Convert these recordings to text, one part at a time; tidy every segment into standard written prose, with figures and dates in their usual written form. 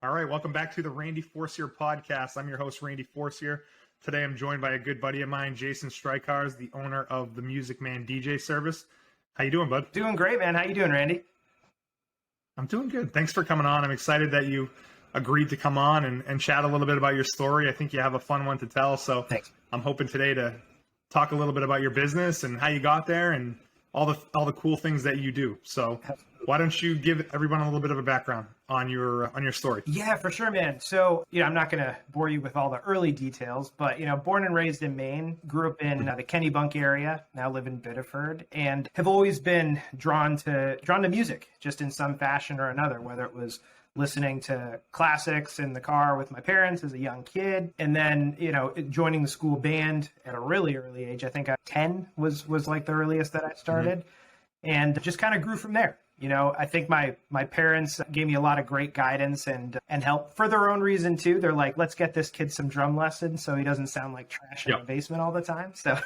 All right, welcome back to the Randy Forcier podcast. I'm your host, Randy Forcier. Today I'm joined by a good buddy of mine, Jason Strycharz, the owner of the Music Man DJ service. How you doing, bud? Doing great, man. How you doing, Randy? I'm doing good. Thanks for coming on. I'm excited that you agreed to come on and chat a little bit about your story. I think you have a fun one to tell. So Thanks. I'm hoping today to talk a little bit about your business and how you got there and all the cool things that you do. So why don't you give everyone a little bit of a background on your story? Yeah, for sure, man. So, I'm not going to bore you with all the early details, but, born and raised in Maine, grew up in the Kennebunk area, now live in Biddeford, and have always been drawn to music, just in some fashion or another, whether it was listening to classics in the car with my parents as a young kid, and then, joining the school band at a really early age. I think 10 was like the earliest that I started, and just kind of grew from there. I think my parents gave me a lot of great guidance and help for their own reason too. They're like, let's get this kid some drum lessons so he doesn't sound like trash in the basement all the time. So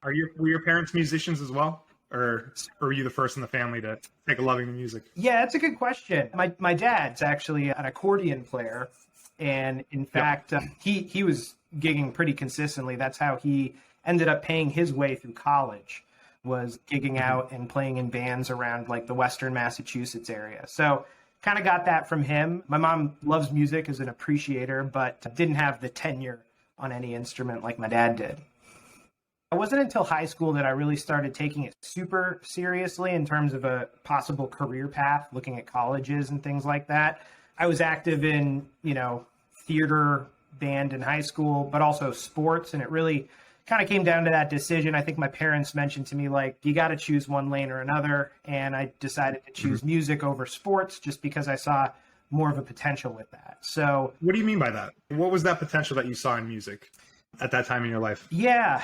were your parents musicians as well? Or were you the first in the family to take a loving to music? Yeah, that's a good question. My dad's actually an accordion player. And in fact, he was gigging pretty consistently. That's how he ended up paying his way through college, was gigging out and playing in bands around like the Western Massachusetts area. So kind of got that from him. My mom loves music, is an appreciator, but didn't have the tenure on any instrument like my dad did. It wasn't until high school that I really started taking it super seriously in terms of a possible career path, looking at colleges and things like that. I was active in, theater, band in high school, but also sports, and it really kind of came down to that decision. I think my parents mentioned to me, like, you got to choose one lane or another. And I decided to choose music over sports just because I saw more of a potential with that. So what do you mean by that? What was that potential that you saw in music at that time in your life? Yeah,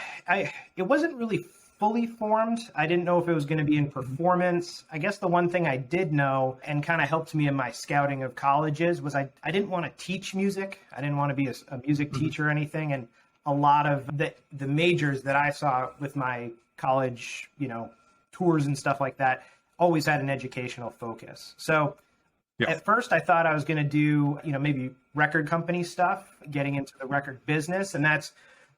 it wasn't really fully formed. I didn't know if it was going to be in performance. I guess the one thing I did know and kind of helped me in my scouting of colleges was I didn't want to teach music. I didn't want to be a music teacher or anything. And a lot of the majors that I saw with my college, tours and stuff like that always had an educational focus. So at first I thought I was going to do, maybe record company stuff, getting into the record business. And that's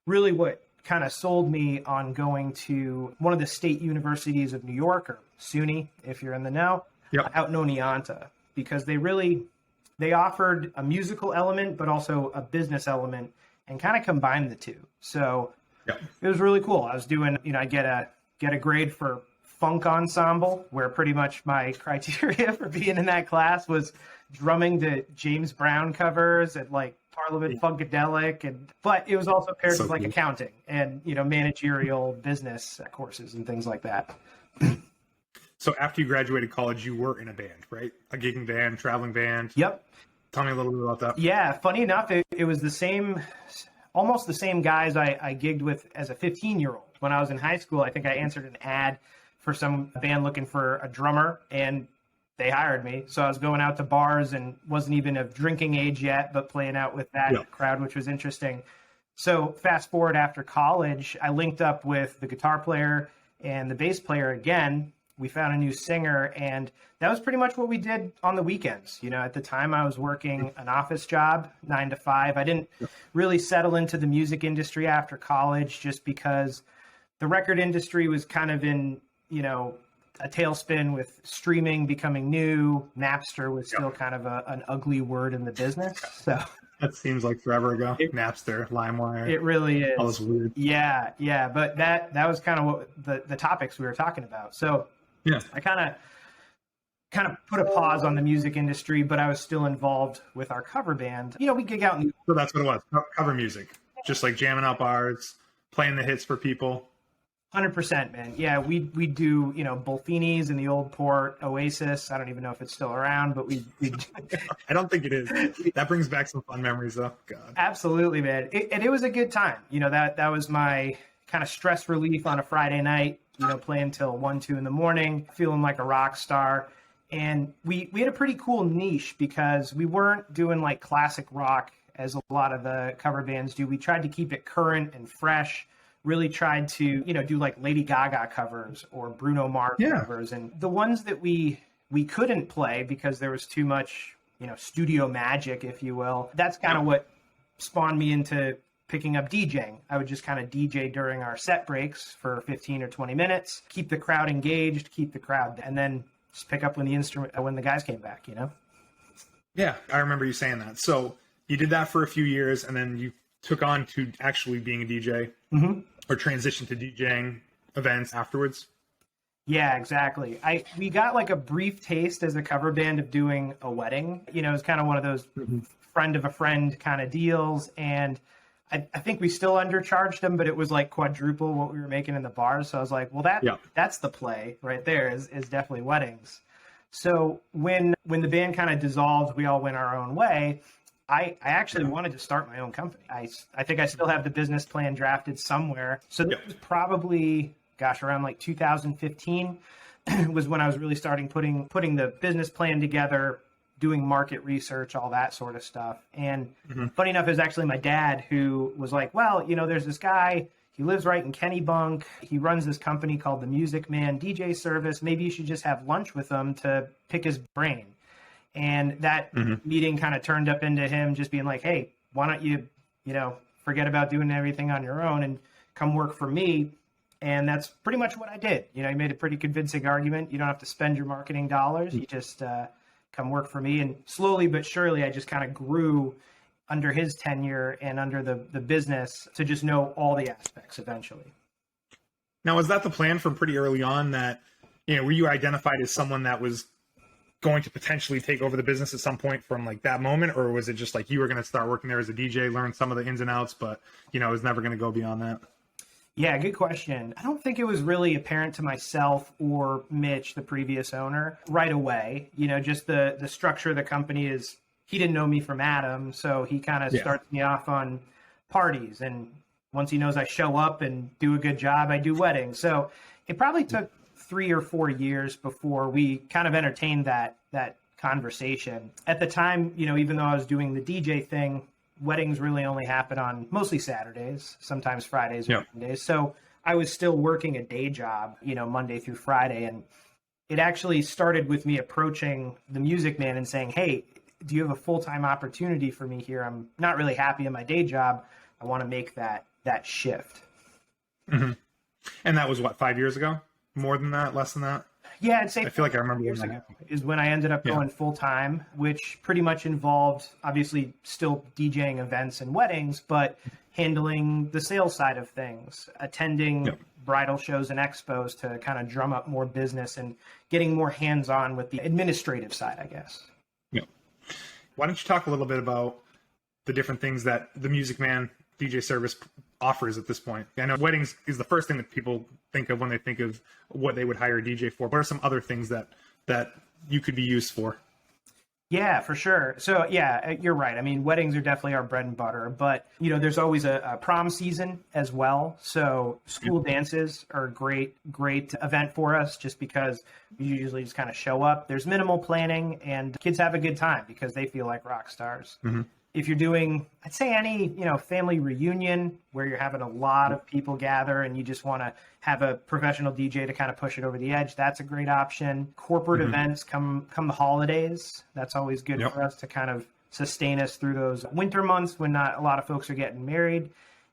really what kind of sold me on going to one of the state universities of New York, or SUNY, if you're in the know, out in Oneonta, because they offered a musical element, but also a business element, and kind of combine the two. So it was really cool. I was doing, I get a grade for funk ensemble, where pretty much my criteria for being in that class was drumming to James Brown covers at like Parliament Funkadelic, but it was also paired with like accounting and, managerial business courses and things like that. So after you graduated college, you were in a band, right? A gigging band, traveling band. Yep. Tell me a little bit about that. Yeah, funny enough, it was almost the same guys I gigged with as a 15-year-old. When I was in high school, I think I answered an ad for some band looking for a drummer, and they hired me. So I was going out to bars and wasn't even of drinking age yet, but playing out with that crowd, which was interesting. So fast forward after college, I linked up with the guitar player and the bass player again. We found a new singer, and that was pretty much what we did on the weekends. At the time I was working an office job, 9 to 5. I didn't really settle into the music industry after college just because the record industry was kind of in, a tailspin with streaming becoming new. Napster was still kind of an ugly word in the business. So that seems like forever ago. Napster, LimeWire. It really is. All this weird. Yeah. But that was kind of what the topics we were talking about. So I kind of put a pause on the music industry, but I was still involved with our cover band. We gig out. So that's what it was. Cover music. Just like jamming out bars, playing the hits for people. 100%, man. Yeah, we do, Bullfini's in the Old Port, Oasis. I don't even know if it's still around, but we I don't think it is. That brings back some fun memories, though. God. Absolutely, man. And it was a good time. That was my kind of stress relief on a Friday night, playing till 1, 2 in the morning, feeling like a rock star. And we had a pretty cool niche because we weren't doing like classic rock as a lot of the cover bands do. We tried to keep it current and fresh. Really tried to, do like Lady Gaga covers or Bruno Mars covers. And the ones that we couldn't play because there was too much, studio magic, if you will. That's kind of what spawned me into picking up DJing. I would just kind of DJ during our set breaks for 15 or 20 minutes, keep the crowd engaged, keep the crowd, and then just pick up when the guys came back, Yeah, I remember you saying that. So you did that for a few years, and then you took on to actually being a DJ, or transitioned to DJing events afterwards. Yeah, exactly. We got like a brief taste as a cover band of doing a wedding. It was kind of one of those friend of a friend kind of deals, and I think we still undercharged them, but it was like quadruple what we were making in the bars. So I was like, well, that's the play right there is definitely weddings. So when the band kind of dissolved, we all went our own way. I actually wanted to start my own company. I think I still have the business plan drafted somewhere. So this was probably, around like 2015 was when I was really starting putting the business plan together, doing market research, all that sort of stuff. And funny enough, it was actually my dad who was like, well, there's this guy, he lives right in Kennebunk. He runs this company called the Music Man DJ Service. Maybe you should just have lunch with him to pick his brain. And that meeting kind of turned up into him just being like, hey, why don't you, forget about doing everything on your own and come work for me? And that's pretty much what I did. He made a pretty convincing argument. You don't have to spend your marketing dollars. You just come work for me. And slowly but surely, I just kind of grew under his tenure and under the business to just know all the aspects eventually. Now, was that the plan from pretty early on that, were you identified as someone that was going to potentially take over the business at some point from like that moment? Or was it just like you were going to start working there as a DJ, learn some of the ins and outs, but, it was never going to go beyond that? Yeah, good question. I don't think it was really apparent to myself or Mitch, the previous owner, right away. Just the structure of the company is, he didn't know me from Adam, so he kind of starts me off on parties. And once he knows I show up and do a good job, I do weddings. So it probably took 3 or 4 years before we kind of entertained that conversation. At the time, even though I was doing the DJ thing, weddings really only happen on mostly Saturdays, sometimes Fridays or Mondays. So I was still working a day job, Monday through Friday. And it actually started with me approaching the Music Man and saying, hey, do you have a full-time opportunity for me here? I'm not really happy in my day job. I want to make that shift. And that was what, 5 years ago? More than that? Less than that? Yeah, I'd say I feel like I remember years ago is when I ended up going full time, which pretty much involved obviously still DJing events and weddings, but handling the sales side of things, attending bridal shows and expos to kind of drum up more business and getting more hands-on with the administrative side, I guess. Yeah. Why don't you talk a little bit about the different things that the Music Man DJ service offers at this point? I know weddings is the first thing that people think of when they think of what they would hire a DJ for. What are some other things that you could be used for? Yeah, for sure. So yeah, you're right. I mean, weddings are definitely our bread and butter, but there's always a prom season as well. So school dances are a great event for us just because we usually just kind of show up. There's minimal planning and kids have a good time because they feel like rock stars. If you're doing, I'd say any, family reunion where you're having a lot of people gather and you just want to have a professional DJ to kind of push it over the edge, that's a great option. Corporate events come the holidays. That's always good for us to kind of sustain us through those winter months when not a lot of folks are getting married.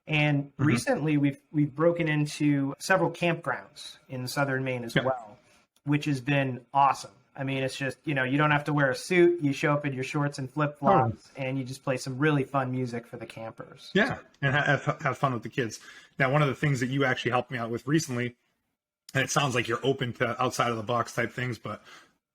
And recently we've broken into several campgrounds in southern Maine as well, which has been awesome. I mean, it's just, you don't have to wear a suit. You show up in your shorts and flip-flops, and you just play some really fun music for the campers. Yeah, and have fun with the kids. Now, one of the things that you actually helped me out with recently, and it sounds like you're open to outside-of-the-box type things, but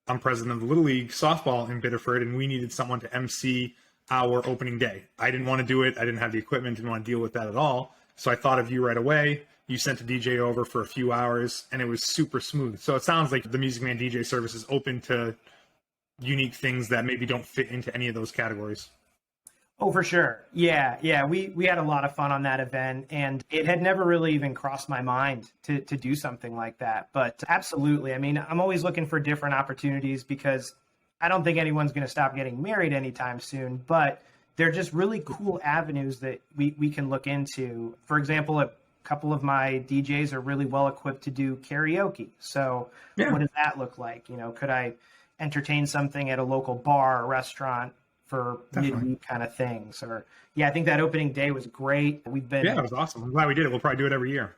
I'm president of the Little League softball in Biddeford, and we needed someone to MC our opening day. I didn't want to do it. I didn't have the equipment, didn't want to deal with that at all. So I thought of you right away. You sent a DJ over for a few hours, and it was super smooth. So it sounds like the Music Man DJ service is open to unique things that maybe don't fit into any of those categories. Oh, for sure. Yeah. We had a lot of fun on that event, and it had never really even crossed my mind to do something like that. But absolutely. I mean, I'm always looking for different opportunities because I don't think anyone's going to stop getting married anytime soon, but they're just really cool avenues that we can look into. For example, a couple of my DJs are really well equipped to do karaoke. So what does that look like? Could I entertain something at a local bar or restaurant for Definitely. midweek kind of things. Or yeah, I think that opening day was great. We've been Yeah, it was awesome. I'm glad we did it. We'll probably do it every year.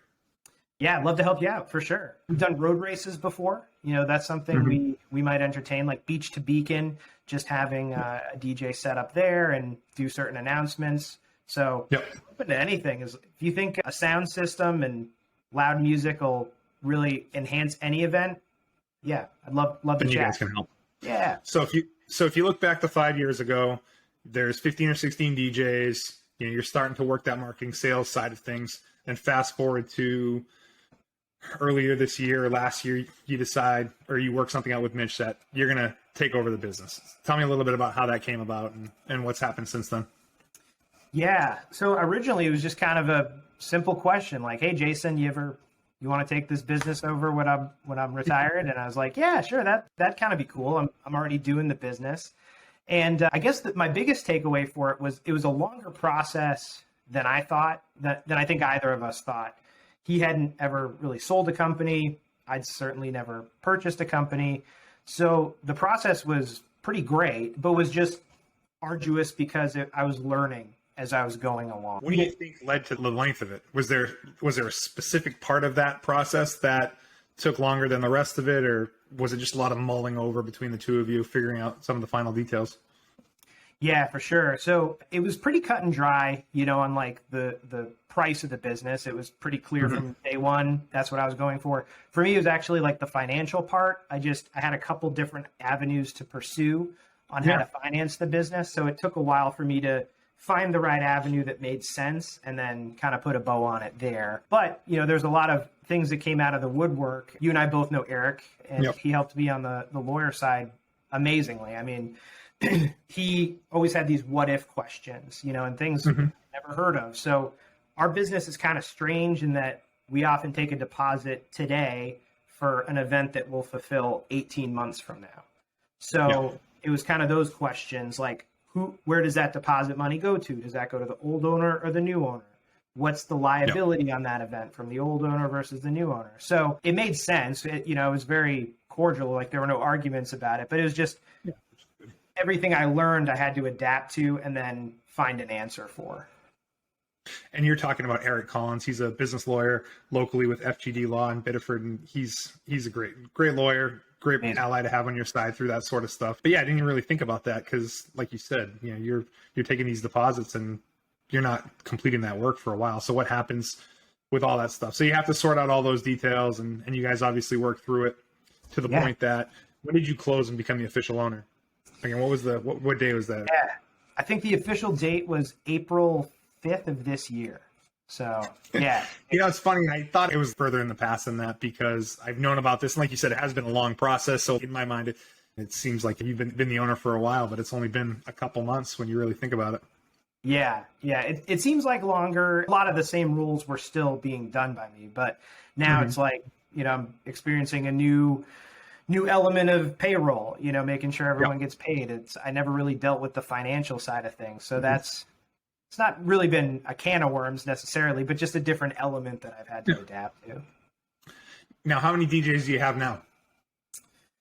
Yeah, I'd love to help you out for sure. We've done road races before. That's something we might entertain, like Beach to Beacon, just having a DJ set up there and do certain announcements. So Yep. open to anything. Is if you think a sound system and loud music will really enhance any event, yeah, I'd love to Then you chat. guys can help. Yeah. So if you look back to 5 years ago, there's 15 or 16 DJs. You're starting to work that marketing sales side of things. And fast forward to earlier this year or last year, you decide, or you work something out with Mitch, that you're going to take over the business. Tell me a little bit about how that came about and what's happened since then. Yeah. So originally it was just kind of a simple question, like, "Hey, Jason, you want to take this business over when I'm retired?" And I was like, "Yeah, sure. That kind of be cool. I'm already doing the business." And I guess that my biggest takeaway for it was a longer process than I thought, than I think either of us thought. He hadn't ever really sold a company. I'd certainly never purchased a company. So the process was pretty great, but was just arduous because I was learning as I was going along. What do you think led to the length of it? Was there a specific part of that process that took longer than the rest of it, or was it just a lot of mulling over between the two of you, figuring out some of the final details? Yeah, for sure. So it was pretty cut and dry, on like the price of the business. It was pretty clear from day one. That's what I was going for. For me, it was actually like the financial part. I had a couple different avenues to pursue on how to finance the business. So it took a while for me to find the right avenue that made sense and then kind of put a bow on it there. But, there's a lot of things that came out of the woodwork. You and I both know Eric, and he helped me on the lawyer side amazingly. I mean, he always had these what if questions, and things I've never heard of. So our business is kind of strange in that we often take a deposit today for an event that will fulfill 18 months from now. So it was kind of those questions like, where does that deposit money go to? Does that go to the old owner or the new owner? What's the liability on that event from the old owner versus the new owner? So it made sense. It was very cordial. Like there were no arguments about it, but it was just everything I learned I had to adapt to and then find an answer for. And you're talking about Eric Collins. He's a business lawyer locally with FGD Law in Biddeford, and he's a great lawyer, great ally to have on your side through that sort of stuff. But yeah, I didn't really think about that because, like you said, you're taking these deposits and you're not completing that work for a while. So what happens with all that stuff? So you have to sort out all those details, and you guys obviously work through it to the point that when did you close and become the official owner? Again, what day was that? Yeah, I think the official date was April 5th of this year. So yeah. It's funny. I thought it was further in the past than that because I've known about this. And like you said, it has been a long process. So in my mind, it seems like you've been the owner for a while, but it's only been a couple months when you really think about it. Yeah. It seems like longer. A lot of the same rules were still being done by me, but now it's like, I'm experiencing a new element of payroll, making sure everyone gets paid. I never really dealt with the financial side of things. So it's not really been a can of worms necessarily, but just a different element that I've had to adapt to. Now, how many DJs do you have now?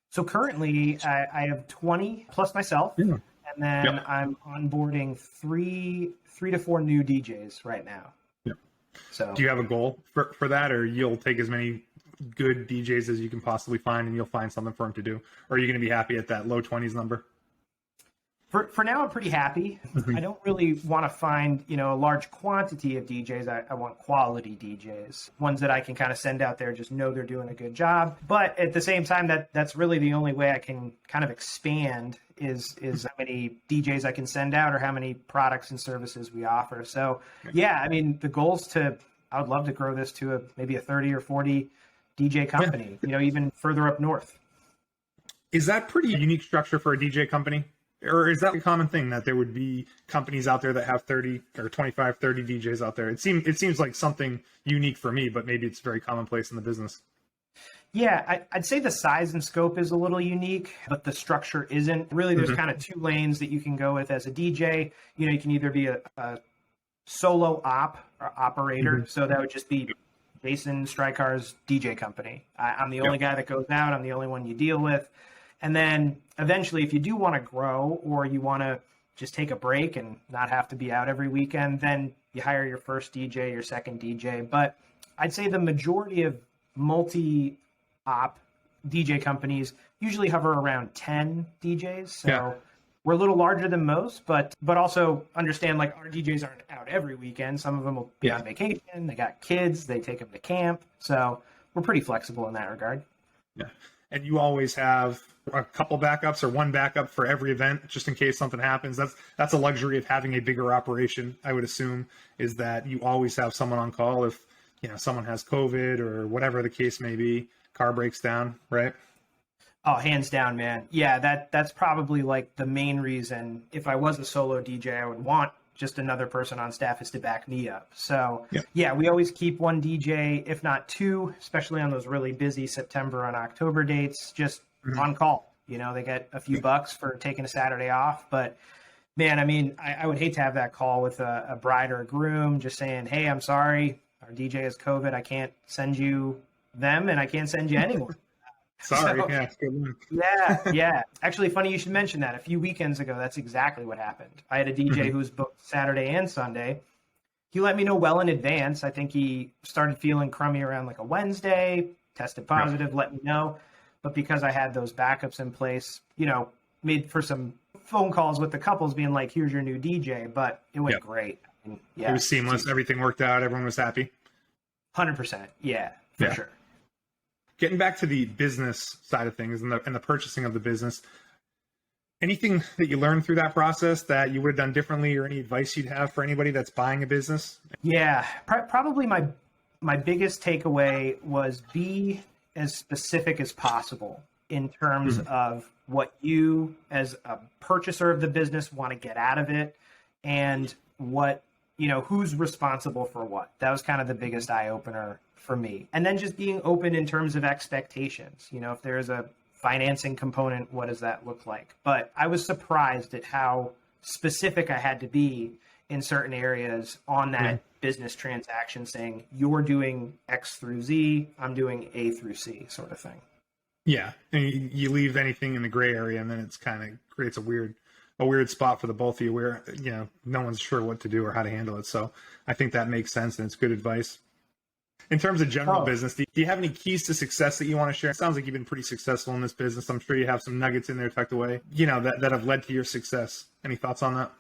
So currently I have 20 plus myself, and then I'm onboarding three to four new DJs right now. Yep. So do you have a goal for that, or you'll take as many good DJs as you can possibly find and you'll find something for them to do? Or are you going to be happy at that low 20s number? For now, I'm pretty happy. I don't really want to find, a large quantity of DJs. I want quality DJs, ones that I can kind of send out there, just know they're doing a good job. But at the same time, that's really the only way I can kind of expand is how many DJs I can send out or how many products and services we offer. So yeah, I mean, the goal's I would love to grow this to maybe a 30 or 40 DJ company, even further up north. Is that pretty unique structure for a DJ company? Or is that a common thing that there would be companies out there that have 30 or 25, 30 DJs out there? It seems like something unique for me, but maybe it's very commonplace in the business. Yeah, I'd say the size and scope is a little unique, but the structure isn't. Really, there's kind of two lanes that you can go with as a DJ. You can either be a solo operator. So that would just be Jason Strycharz DJ company. I'm the only guy that goes out. I'm the only one you deal with. And then eventually, if you do want to grow or you want to just take a break and not have to be out every weekend, then you hire your first DJ, your second DJ. But I'd say the majority of multi-op DJ companies usually hover around 10 DJs. So we're a little larger than most, but also understand like our DJs aren't out every weekend. Some of them will be on vacation. They got kids. They take them to camp. So we're pretty flexible in that regard. Yeah. And you always have a couple backups or one backup for every event, just in case something happens. That's a luxury of having a bigger operation, I would assume, is that you always have someone on call if, someone has COVID or whatever the case may be, car breaks down, right? Oh, hands down, man. Yeah, that's probably like the main reason if I was a solo DJ, I would want just another person on staff is to back me up. So yeah, we always keep one DJ, if not two, especially on those really busy September and October dates, just on call. They get a few bucks for taking a Saturday off. But man, I mean, I would hate to have that call with a bride or a groom just saying, hey, I'm sorry, our DJ has COVID. I can't send you them and I can't send you anyone. Sorry. So, yeah, good one. Yeah. Actually, funny you should mention that. A few weekends ago, that's exactly what happened. I had a DJ who was booked Saturday and Sunday. He let me know well in advance. I think he started feeling crummy around like a Wednesday, tested positive, let me know. But because I had those backups in place, made for some phone calls with the couples being like, here's your new DJ. But it went great. And, it was seamless. Everything worked out. Everyone was happy. 100%. Yeah, for sure. Getting back to the business side of things and the purchasing of the business, anything that you learned through that process that you would have done differently, or any advice you'd have for anybody that's buying a business? Yeah, probably my biggest takeaway was be as specific as possible in terms of what you as a purchaser of the business want to get out of it and what, who's responsible for what. That was kind of the biggest eye opener for me. And then just being open in terms of expectations. If there's a financing component, what does that look like? But I was surprised at how specific I had to be in certain areas on that business transaction, saying you're doing X through Z, I'm doing A through C sort of thing. Yeah. And you leave anything in the gray area and then it's kind of creates a weird spot for the both of you where, no one's sure what to do or how to handle it. So I think that makes sense and it's good advice. In terms of general business, do you have any keys to success that you want to share? It sounds like you've been pretty successsul in this business. I'm sure you have some nuggets in there tucked away, that have led to your success. Any thoughts on that?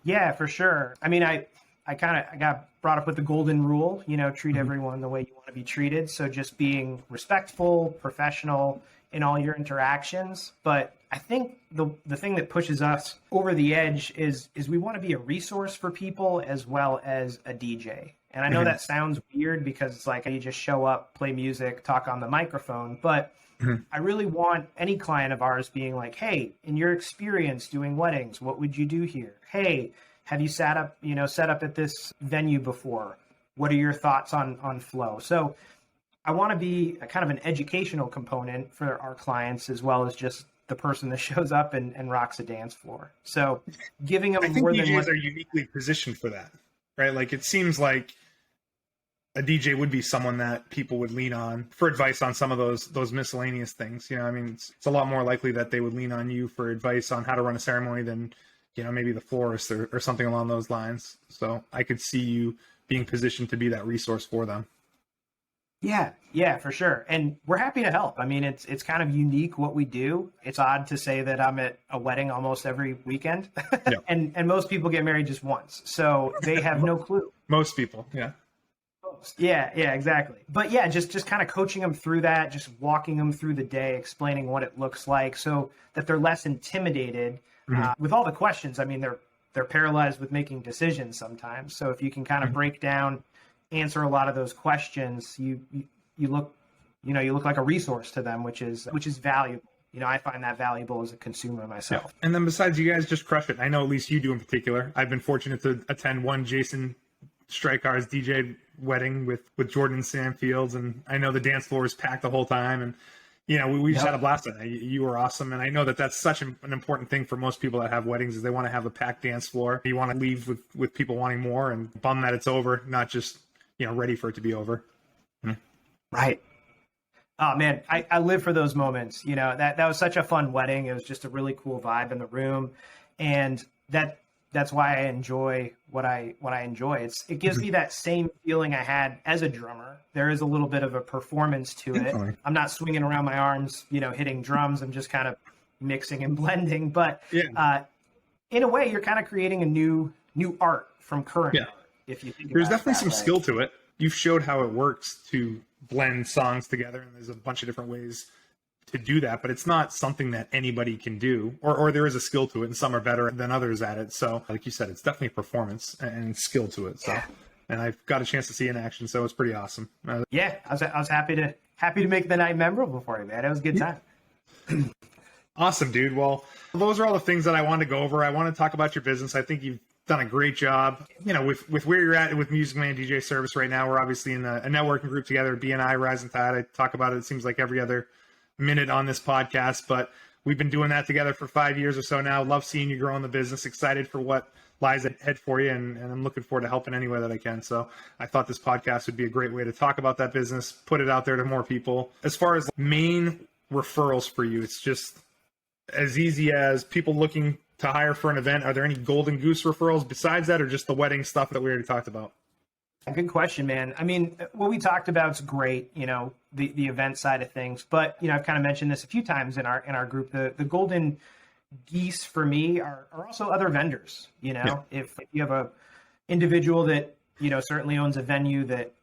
Yeah, for sure. I mean, I got brought up with the golden rule, treat everyone the way you want to be treated. So just being respectful, professional in all your interactions. But I think the thing that pushes us over the edge is we want to be a resource for people as well as a DJ. And I know that sounds weird because it's like you just show up, play music, talk on the microphone. But I really want any client of ours being like, hey, in your experience doing weddings, what would you do here? Hey, have you set up at this venue before? What are your thoughts on flow? So I want to be a kind of an educational component for our clients as well as just the person that shows up and rocks a dance floor. So giving them more than DJs are uniquely positioned for that, right? Like it seems like a DJ would be someone that people would lean on for advice on some of those miscellaneous things. It's a lot more likely that they would lean on you for advice on how to run a ceremony than, maybe the florist or something along those lines. So I could see you being positioned to be that resource for them. Yeah, for sure. And we're happy to help. I mean, it's kind of unique what we do. It's odd to say that I'm at a wedding almost every weekend and most people get married just once. So they have no clue. Most people. Yeah. Yeah, exactly. But yeah, just kind of coaching them through that, just walking them through the day, explaining what it looks like so that they're less intimidated with all the questions. I mean, they're paralyzed with making decisions sometimes. So if you can kind of break down, answer a lot of those questions, you look like a resource to them, which is valuable. I find that valuable as a consumer myself. Yeah. And then besides, you guys just crush it. I know at least you do in particular. I've been fortunate to attend one Jason Strycharz DJ wedding with Jordan and Sam Fields, and I know the dance floor was packed the whole time, and we just had a blast on it. You were awesome, and I know that that's such an important thing for most people that have weddings is they want to have a packed dance floor. You want to leave with people wanting more and bummed that it's over, not just ready for it to be over. Right. Oh man, I live for those moments. You know, that was such a fun wedding. It was just a really cool vibe in the room. And that's why I enjoy what I enjoy. It gives me that same feeling I had as a drummer. There is a little bit of a performance to it. Definitely. I'm not swinging around my arms, hitting drums. I'm just kind of mixing and blending. But in a way, you're kind of creating a new art from current art. If you think there's about definitely it some way. skill to it. You've showed how it works to blend songs together, and there's a bunch of different ways to do that, but it's not something that anybody can do, or there is a skill to it, and some are better than others at it. So like you said, it's definitely performance and skill to it. So and I've got a chance to see it in action, so it's pretty awesome. I was happy to make the night memorable for you, man. It was a good time. Awesome, dude. Well, those are all the things that I wanted to go over. I want to talk about your business. I think you've done a great job, with where you're at with Music Man DJ Service right now. We're obviously in a networking group together, BNI Rising Tide. I talk about it seems like every other minute on this podcast, but we've been doing that together for 5 years or so now. Love seeing you grow in the business. Excited for what lies ahead for you, and I'm looking forward to helping any way that I can. So I thought this podcast would be a great way to talk about that business, put it out there to more people. As far as main referrals for you, it's just as easy as people looking to hire for an event. Are there any golden goose referrals besides that, or just the wedding stuff that we already talked about? Good question, man. I mean, what we talked about is great, the event side of things. But, I've kind of mentioned this a few times in our group. The golden geese for me are also other vendors. If you have a individual that, certainly owns a venue that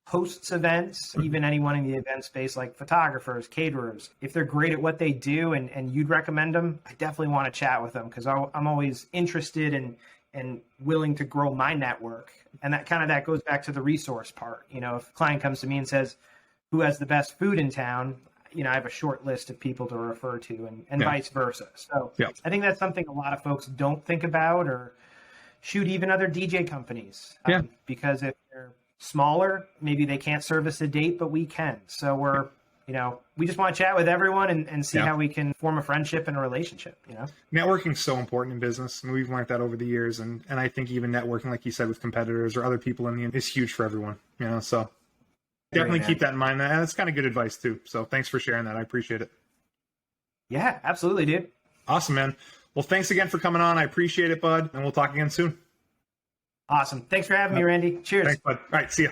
hosts events, even anyone in the event space like photographers, caterers, if they're great at what they do and you'd recommend them, I definitely want to chat with them, because I'm always interested and willing to grow my network. And that goes back to the resource part. If a client comes to me and says, who has the best food in town? I have a short list of people to refer to, and vice versa. So I think that's something a lot of folks don't think about, or shoot, even other DJ companies. Because if they're smaller, maybe they can't service a date, but we can. So we just want to chat with everyone and see how we can form a friendship and a relationship. Networking is so important in business, and we've learned that over the years. And I think even networking, like you said, with competitors or other people in the industry is huge for everyone. So definitely keep that in mind. And that's kind of good advice too. So thanks for sharing that. I appreciate it. Yeah, absolutely, dude. Awesome, man. Well, thanks again for coming on. I appreciate it, bud. And we'll talk again soon. Awesome. Thanks for having me, Randy. Cheers. Thanks, bud. All right. See ya.